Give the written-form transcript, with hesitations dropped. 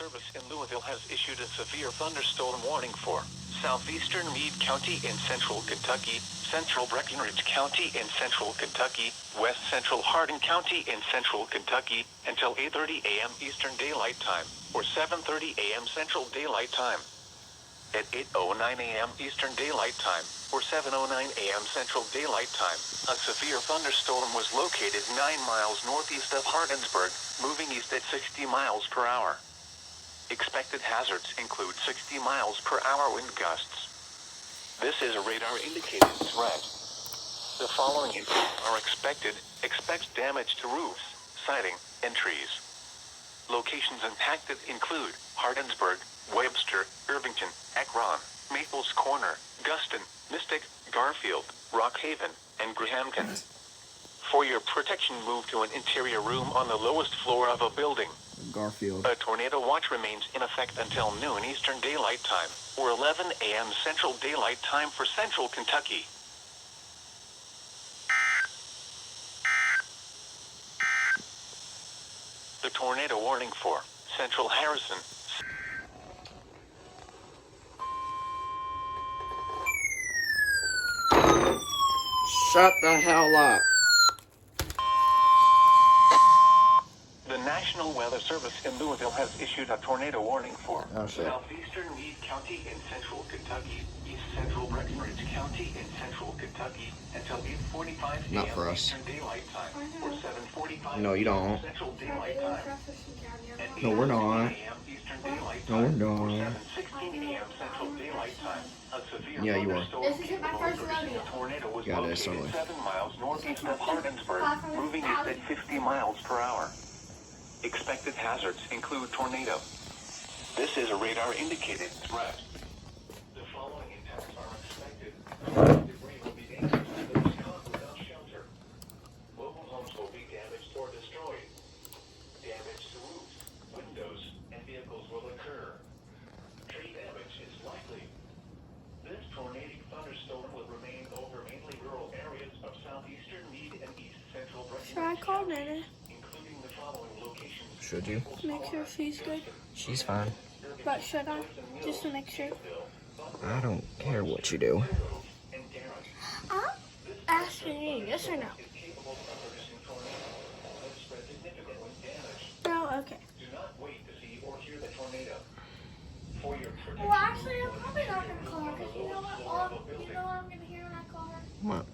Service in Louisville has issued a severe thunderstorm warning for southeastern Meade County in central Kentucky, central Breckinridge County in central Kentucky, west central Hardin County in central Kentucky, until 8:30 a.m. Eastern Daylight Time, or 7:30 a.m. Central Daylight Time. At 8:09 a.m. Eastern Daylight Time, or 7:09 a.m. Central Daylight Time, a severe thunderstorm was located 9 miles northeast of Hardinsburg, moving east at 60 miles per hour. Expected hazards include 60 miles per hour wind gusts. This is a radar-indicated threat. The following inputs are expected. Expect damage to roofs, siding, and trees. Locations impacted include Hardinsburg, Webster, Irvington, Akron, Maples Corner, Guston, Mystic, Garfield, Rockhaven, and Grahamton. For your protection, move to an interior room on the lowest floor of a building. Garfield. A tornado watch remains in effect until noon Eastern Daylight Time, or 11 a.m. Central Daylight Time for Central Kentucky. The tornado warning for Central Harrison. Shut the hell up. The National Weather Service in Louisville has issued a tornado warning for southeastern Meade County in central Kentucky, east central Breckinridge County in central Kentucky, until 8:45 Not for a.m. us. Eastern Daylight Time, or 7:45 No, you don't. Central Daylight Time. No, we're not. Eastern Daylight No, Time, we're or not. 7:16 a.m. Central Daylight Time. A severe Yeah, you are. thunderstorm This isn't my first rodeo. tornado was Yeah, it is, located totally. 7 miles northeast of Hardinsburg, moving east at 50 miles per hour. Expected hazards include tornado. This is a radar-indicated threat. The following impacts are expected. Debris will be dangerous to those caught without shelter. Mobile homes will be damaged or destroyed. Damage to roofs, windows, and vehicles will occur. Tree damage is likely. This tornadic thunderstorm will remain over mainly rural areas of southeastern Meade and east central Breckinridge. Should I call Nana? Including the following locations. Should you? Make sure she's good. She's fine. But should I? Just to make sure. I don't care what you do. I'm asking you, yes or no? No, okay. Do not wait to see or hear the tornado. For your Well, actually, I'm probably not going to call her because you know what I'm going to hear when I call her? What?